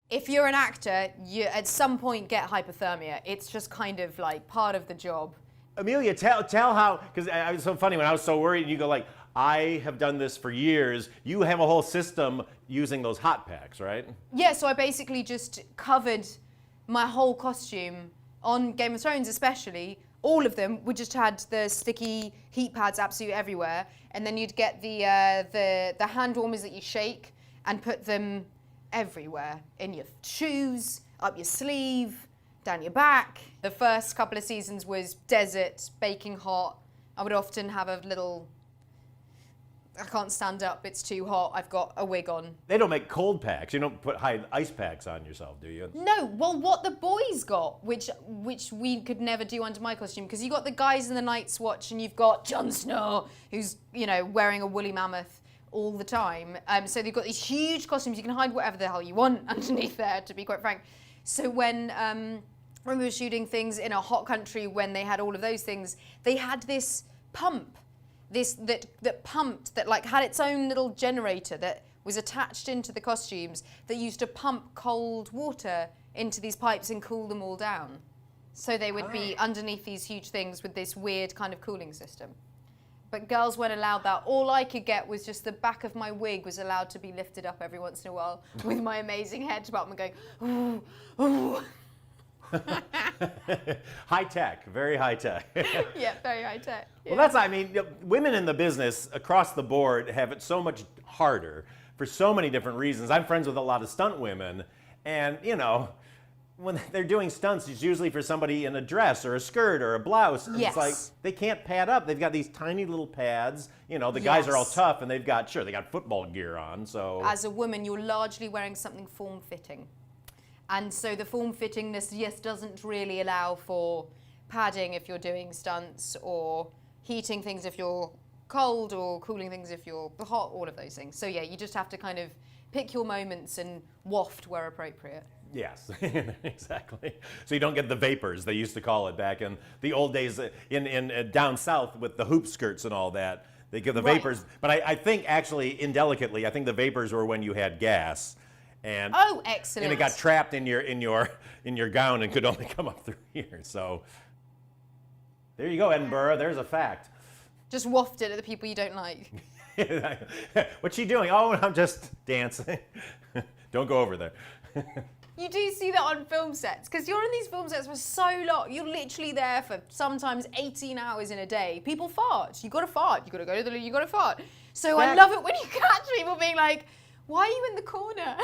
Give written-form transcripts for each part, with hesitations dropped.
if you're an actor, you at some point get hypothermia. It's just kind of like part of the job. Emilia, tell how, because it was so funny when I was so worried, and you go like, I have done this for years. You have a whole system using those hot packs, right? Yeah, so I basically just covered my whole costume on Game of Thrones, especially. All of them, we just had the sticky heat pads absolutely everywhere, and then you'd get the hand warmers that you shake and put them everywhere, in your shoes, up your sleeve, down your back. The first couple of seasons was desert, baking hot. I would often have a little, I can't stand up, it's too hot, I've got a wig on. They don't make cold packs. You don't put high ice packs on yourself, do you? No, well, what the boys got, which we could never do under my costume, because you got the guys in the Night's Watch, and you've got Jon Snow, who's, you know, wearing a woolly mammoth all the time. So they've got these huge costumes. You can hide whatever the hell you want underneath there, to be quite frank. So when we were shooting things in a hot country, when they had all of those things, they had this pump, that pumped, that like had its own little generator that was attached into the costumes that used to pump cold water into these pipes and cool them all down. So they would be underneath these huge things with this weird kind of cooling system. But girls weren't allowed that. All I could get was just the back of my wig was allowed to be lifted up every once in a while with my amazing hair department going, ooh, ooh. High tech, very high tech. Yeah, very high tech. Yeah. Well, that's, I mean, women in the business across the board have it so much harder for so many different reasons. I'm friends with a lot of stunt women, and, you know, when they're doing stunts, it's usually for somebody in a dress or a skirt or a blouse. And Yes. It's like, they can't pad up. They've got these tiny little pads. You know, the guys are all Yes. tough, and they got football gear on, so. As a woman, you're largely wearing something form-fitting. And so the form-fittingness, yes, doesn't really allow for padding if you're doing stunts, or heating things if you're cold, or cooling things if you're hot, all of those things. So yeah, you just have to kind of pick your moments and waft where appropriate. Yes, exactly. So you don't get the vapors, they used to call it back in the old days in down south with the hoop skirts and all that. They get the Right. vapors, but I think actually, indelicately, I think the vapors were when you had gas. And, Oh, excellent. and it got trapped in your gown and could only come up through here. So there you go, Edinburgh. There's a fact. Just waft it at the people you don't like. What's she doing? Oh, I'm just dancing. Don't go over there. You do see that on film sets, because you're in these film sets for so long. You're literally there for sometimes 18 hours in a day. People fart. You gotta fart. You gotta go to the loo. You gotta fart. So I love it when you catch people being like, "Why are you in the corner?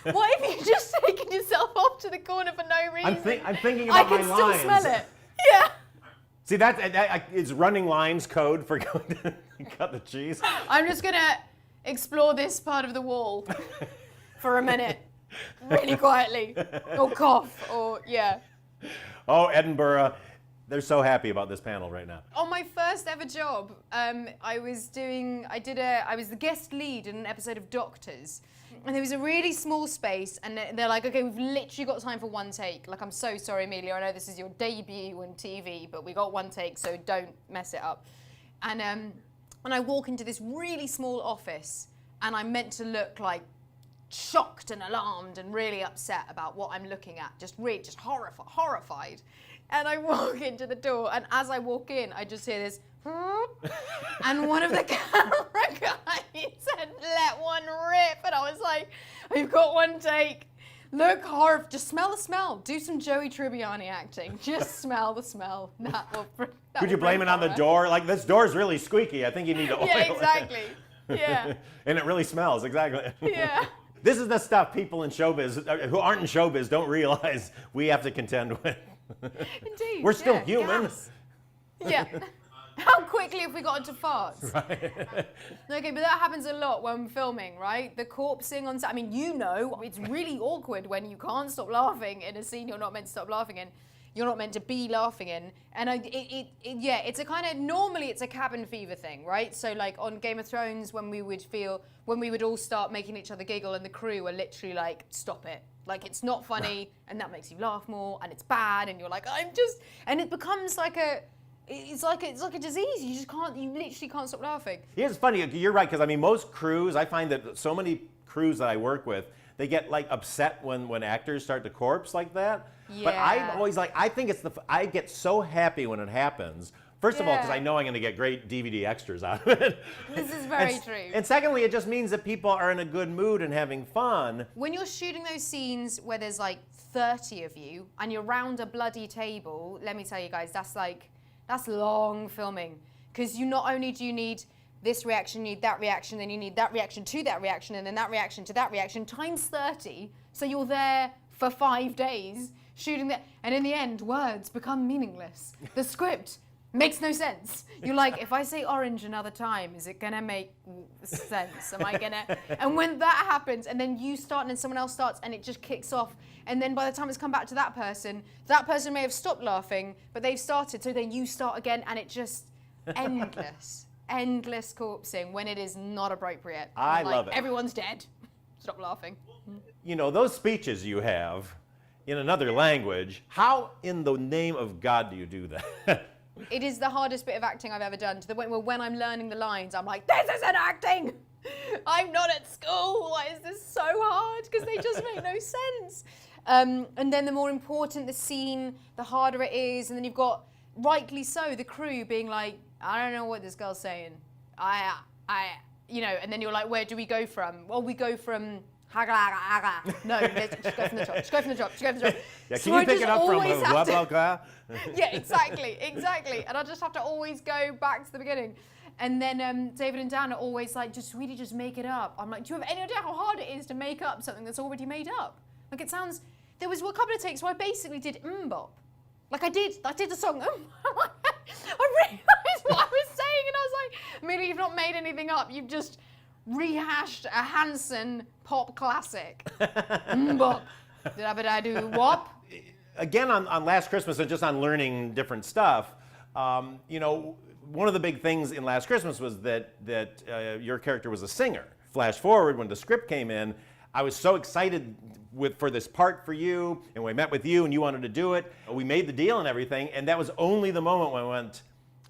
Why have you just taken yourself off to the corner for no reason?" I'm thinking about my lines. I can still smell it. Yeah. See, that is running lines code for going to cut the cheese. I'm just gonna explore this part of the wall for a minute, really quietly, or cough, or yeah. Oh, Edinburgh, they're so happy about this panel right now. On my first ever job, I was the guest lead in an episode of Doctors, and there was a really small space, and they're like, okay, we've literally got time for one take. Like, I'm so sorry, Emilia, I know this is your debut on TV, but we got one take, so don't mess it up. And I walk into this really small office, and I'm meant to look like shocked and alarmed and really upset about what I'm looking at, just horrified. And I walk into the door, and as I walk in, I just hear this, and one of the camera guys said, "Let one that, but I was like, you've got one take. Look horrible. Just smell the smell. Do some Joey Tribbiani acting. Just smell the smell. Could you blame it on the door? Like, this door's really squeaky. I think you need to oil Yeah, it. exactly. Yeah. And it really smells, exactly. Yeah. This is the stuff people in showbiz, who aren't in showbiz, don't realize we have to contend with. Indeed. We're still yeah, human. gas. Yeah. How quickly have we got into farts? Right. Okay, but that happens a lot when filming, right? The corpsing on set. I mean, you know, it's really awkward when you can't stop laughing in a scene you're not meant to stop laughing in. You're not meant to be laughing in. And it's a kind of, normally it's a cabin fever thing, right? So like on Game of Thrones, when we would all start making each other giggle, and the crew are literally like, stop it. Like, it's not funny, and that makes you laugh more, and it's bad, and you're like, and it becomes like it's like a disease. You literally can't stop laughing. Yeah, it's funny, you're right, because I mean, most crews, I find that so many crews that I work with, they get like upset when actors start to corpse like that. But I'm always like, I think I get so happy when it happens. First of all, because I know I'm going to get great DVD extras out of it. This is very true. And secondly, it just means that people are in a good mood and having fun. When you're shooting those scenes where there's like 30 of you and you're round a bloody table, let me tell you guys, that's long filming. Because you not only do you need this reaction, you need that reaction, then you need that reaction to that reaction, and then that reaction to that reaction, times 30. So you're there for 5 days shooting that. And in the end, words become meaningless. The script makes no sense. You're like, if I say orange another time, is it gonna make sense? Am I gonna? And when that happens, and then you start and then someone else starts, and it just kicks off, and then by the time it's come back to that person may have stopped laughing, but they've started, so then you start again, and it just endless corpsing when it is not appropriate. I love it. Everyone's dead. Stop laughing. You know, those speeches you have in another language, how in the name of God do you do that? It is the hardest bit of acting I've ever done, to the point where when I'm learning the lines, I'm like, this isn't acting! I'm not at school! Why is this so hard? Because they just make no sense. And then the more important the scene, the harder it is. And then you've got, rightly so, the crew being like, I don't know what this girl's saying. You know, and then you're like, where do we go from? Well, we go from... No, just go from the top. Just go from the top. Just go from the top. Yeah, can you pick it up from blah, blah, blah? Yeah, exactly. And I just have to always go back to the beginning. And then David and Dan are always like, just make it up. I'm like, do you have any idea how hard it is to make up something that's already made up? Like, it sounds, there was a couple of takes where I basically did bop. Like I did the song, I realised what I was saying, and I was like, Amelia, you've not made anything up, you've just rehashed a Hanson pop classic. Bop. Did wop? Again, on Last Christmas, and just on learning different stuff, you know, one of the big things in Last Christmas was that your character was a singer. Flash forward, when the script came in, I was so excited for this part for you, and we met with you, and you wanted to do it. We made the deal and everything, and that was only the moment when I went,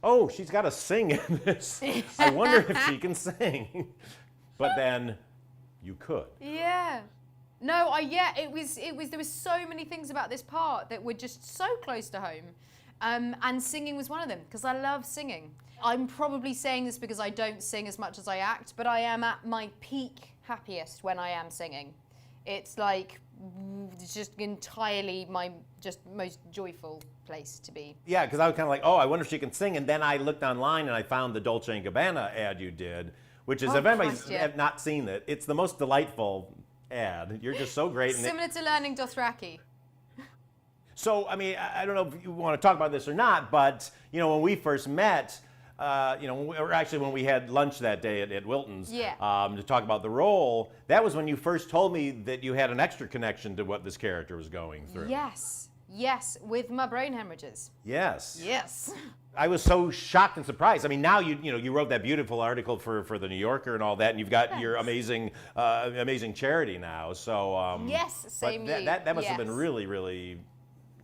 oh, she's got to sing in this. I wonder if she can sing. But then you could. Yeah. No, it was, there was so many things about this part that were just so close to home. And singing was one of them, because I love singing. I'm probably saying this because I don't sing as much as I act, but I am at my peak happiest when I am singing. It's like, it's just entirely my just most joyful place to be. Yeah, because I was kind of like, oh, I wonder if she can sing. And then I looked online and I found the Dolce & Gabbana ad you did, which is, if anybody's not seen it, it's the most delightful ad. You're just so great. Similar to learning Dothraki. So, I mean, I don't know if you want to talk about this or not, but, you know, when we first met, you know, or actually when we had lunch that day at Wilton's to talk about the role, that was when you first told me that you had an extra connection to what this character was going through. Yes, with my brain hemorrhages. Yes. I was so shocked and surprised. I mean, now you wrote that beautiful article for the New Yorker and all that, and you've got your amazing charity now. So yes, same but that must have been really, really,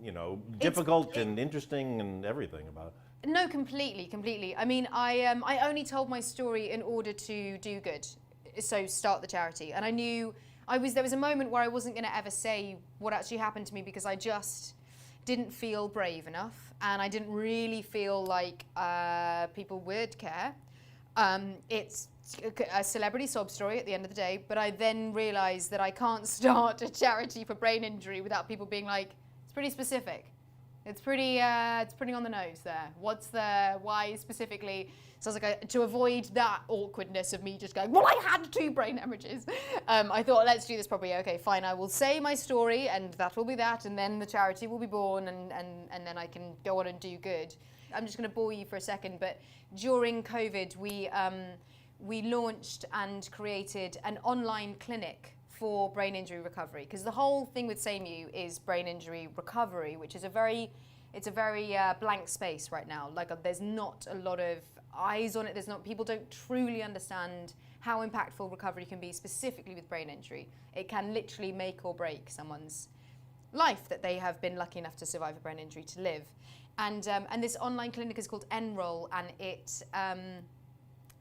you know, difficult and interesting and everything about it. No, completely. I mean, I only told my story in order to do good, so start the charity. And I knew there was a moment where I wasn't going to ever say what actually happened to me, because I just didn't feel brave enough, and I didn't really feel like people would care. It's a celebrity sob story at the end of the day, but I then realized that I can't start a charity for brain injury without people being like, it's pretty specific. It's pretty on the nose there. Why specifically? So I was like, to avoid that awkwardness of me just going, well, I had 2 brain hemorrhages. I thought, let's do this properly. Okay, fine, I will say my story, and that will be that, and then the charity will be born, and then I can go on and do good. I'm just going to bore you for a second, but during COVID, we launched and created an online clinic for brain injury recovery, because the whole thing with SameU is brain injury recovery, which is a very blank space right now. Like, there's not a lot of eyes on it. People don't truly understand how impactful recovery can be, specifically with brain injury. It can literally make or break someone's life that they have been lucky enough to survive a brain injury to live. And this online clinic is called Enroll, and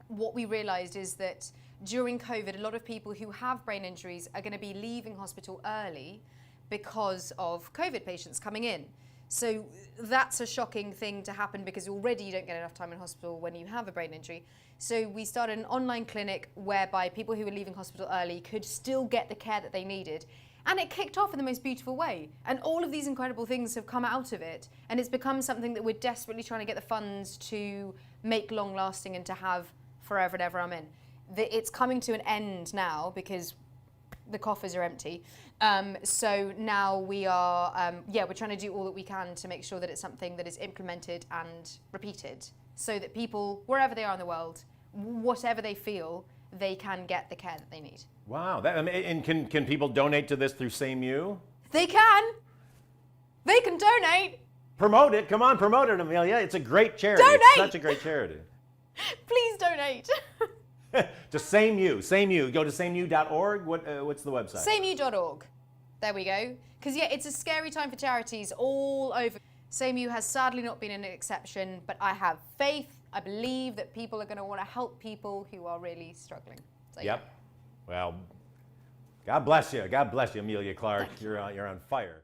what we realized is that during COVID, a lot of people who have brain injuries are going to be leaving hospital early because of COVID patients coming in. So that's a shocking thing to happen because already you don't get enough time in hospital when you have a brain injury. So we started an online clinic whereby people who were leaving hospital early could still get the care that they needed. And it kicked off in the most beautiful way. And all of these incredible things have come out of it. And it's become something that we're desperately trying to get the funds to make long lasting and to have forever and ever. Amen. It's coming to an end now because the coffers are empty. So now we are, we're trying to do all that we can to make sure that it's something that is implemented and repeated so that people, wherever they are in the world, whatever they feel, they can get the care that they need. Wow. And can people donate to this through Same You? They can. They can donate. Promote it. Come on, promote it, Emilia. It's a great charity. Donate! It's such a great charity. Please donate. To Same You. Same You. Go to sameyou.org. What's the website? Sameyou.org. There we go. Because, it's a scary time for charities all over. Same You has sadly not been an exception, but I have faith. I believe that people are going to want to help people who are really struggling. So, Yep. Well, God bless you. God bless you, Emilia Clarke. You're on fire.